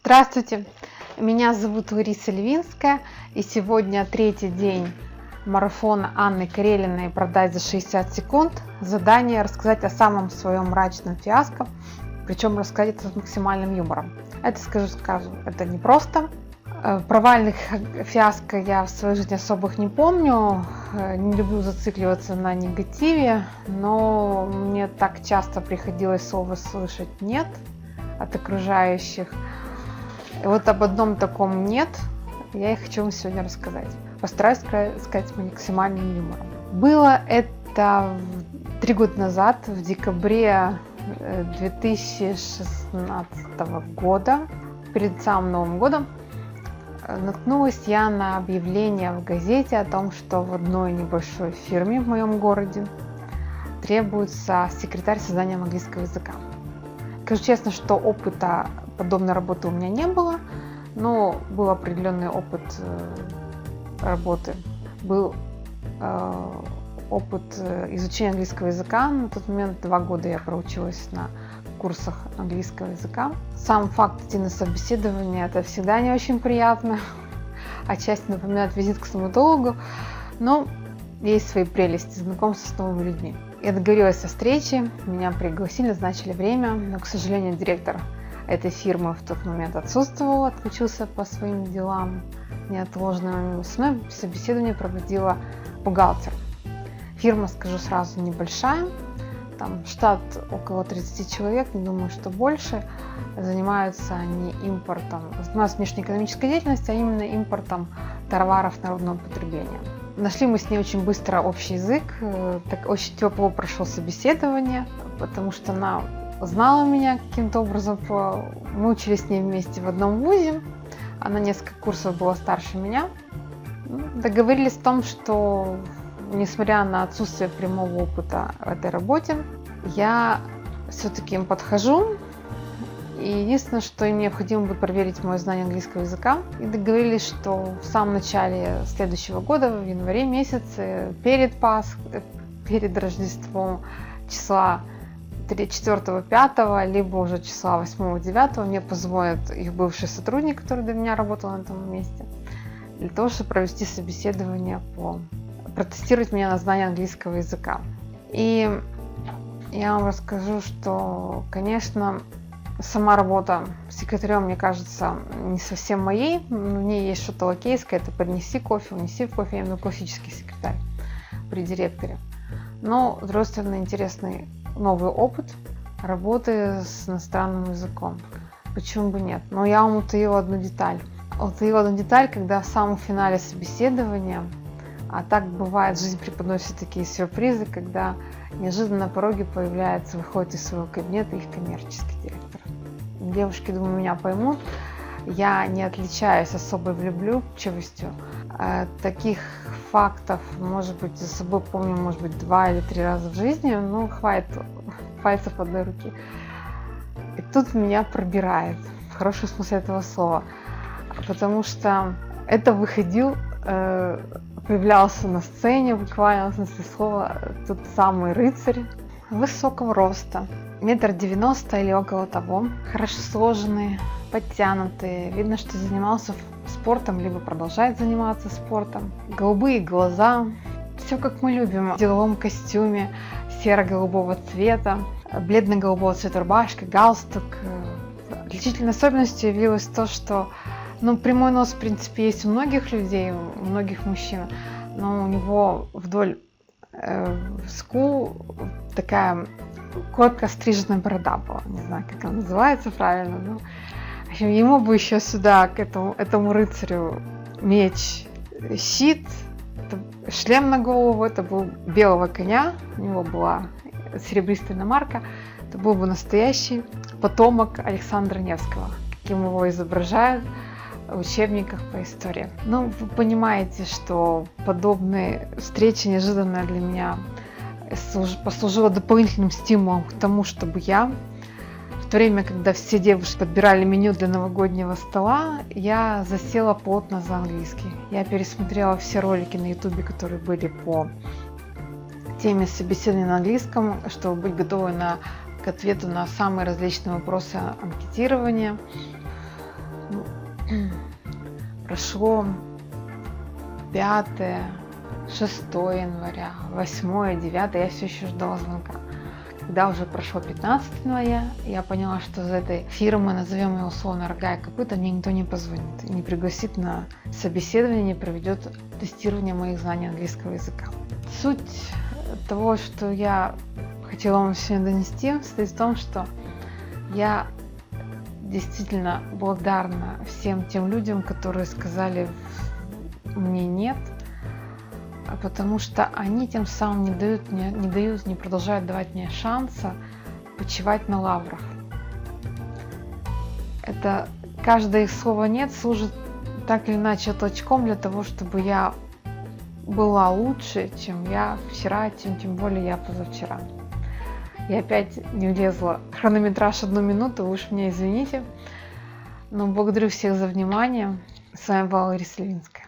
Здравствуйте, меня зовут Лариса Левинская, и сегодня третий день марафона Анны Карелиной «Продать за 60 секунд». Задание рассказать о самом своем мрачном фиаско, причем рассказать это с максимальным юмором. Это скажу, это непросто. Провальных фиаско я в своей жизни особых не помню, не люблю зацикливаться на негативе, но мне так часто приходилось слово слышать «нет» от окружающих. И вот об одном таком «нет» я и хочу вам сегодня рассказать. Постараюсь сказать максимальным юмором. Было это 3 года назад, в декабре 2016 года, перед самым Новым годом. Наткнулась я на объявление в газете о том, что в одной небольшой фирме в моем городе требуется секретарь с знанием английского языка. Скажу честно, что опыта подобной работы у меня не было, но был определенный опыт работы. Был опыт изучения английского языка. На тот момент 2 года я проучилась на курсах английского языка. Сам факт идти на собеседование — это всегда не очень приятно. Отчасти напоминает визит к стоматологу, но есть свои прелести знакомства с новыми людьми. Я договорилась о встрече, меня пригласили, назначили время, но, к сожалению, директор этой фирмы в тот момент отсутствовал, отключился по своим делам неотложным. Со мной собеседование проводила бухгалтер. Фирма, скажу сразу, небольшая. Там штат около 30 человек, не думаю, что больше. Занимаются они импортом, занимаются внешнеэкономической деятельностью, а именно импортом товаров народного потребления. Нашли мы с ней очень быстро общий язык, так очень тепло прошло собеседование, потому что она знала меня каким-то образом. Мы учились с ней вместе в одном вузе, она несколько курсов была старше меня. Договорились о том, что несмотря на отсутствие прямого опыта в этой работе, я все-таки им подхожу. И единственное, что им необходимо будет проверить мое знание английского языка. И договорились, что в самом начале следующего года, в январе месяце, перед Рождеством, числа 4-5, либо уже числа 8-9, мне позвонит их бывший сотрудник, который до меня работал на этом месте, для того, чтобы провести собеседование протестировать меня на знание английского языка. И я вам расскажу, что, конечно, сама работа секретарем, мне кажется, не совсем моей. В ней есть что-то лакейское, это поднеси кофе, унеси кофе, я именно классический секретарь при директоре. Но, с другой стороны, интересный новый опыт работы с иностранным языком. Почему бы нет? Но я вам утаила одну деталь. Когда в самом финале собеседования, а так бывает, жизнь преподносит такие сюрпризы, когда неожиданно на пороге выходит из своего кабинета их коммерческий директор. Девушки, думаю, меня поймут. Я не отличаюсь особой влюбчивостью. Таких фактов, может быть, за собой помню, 2 или 3 раза в жизни, но хватит пальцев одной руки. И тут меня пробирает, в хорошем смысле этого слова, потому что это появлялся на сцене, буквально в смысле слова, тот самый рыцарь высокого роста, 1,90 м или около того, хорошо сложенный, подтянутый, видно, что занимался спортом, либо продолжает заниматься спортом, голубые глаза, все как мы любим, в деловом костюме серо-голубого цвета, бледно-голубого цвета рубашка, галстук. Отличительной особенностью явилось то, что прямой нос, в принципе, есть у многих людей, у многих мужчин, но у него вдоль скул такая коротко стриженная борода была. Не знаю, как она называется правильно, но в общем, ему бы еще сюда, к этому рыцарю, меч, щит, шлем на голову, это был белого коня, у него была серебристая иномарка, это был бы настоящий потомок Александра Невского, каким его изображают в учебниках по истории. Вы понимаете, что подобные встречи, неожиданная для меня, послужила дополнительным стимулом к тому, чтобы я, в то время, когда все девушки подбирали меню для новогоднего стола, я засела плотно за английский. Я пересмотрела все ролики на YouTube, которые были по теме собеседования на английском, чтобы быть готовой к ответу на самые различные вопросы анкетирования. прошло 5, 6 января, 8, 9, я все еще ждала звонка. Когда уже прошло 15 января, я поняла, что из этой фирмы, назовем ее условно «Рога и копыта», мне никто не позвонит, и не пригласит на собеседование, не проведет тестирование моих знаний английского языка. Суть того, что я хотела вам сегодня донести, состоит в том, что я действительно благодарна всем тем людям, которые сказали мне «нет», потому что они тем самым не продолжают давать мне шанса почивать на лаврах. Это каждое их слово «нет» служит так или иначе толчком для того, чтобы я была лучше, чем я вчера, тем более я позавчера. Я опять не влезла в хронометраж 1 минуту, вы уж меня извините, но благодарю всех за внимание. С вами была Лариса Левинская.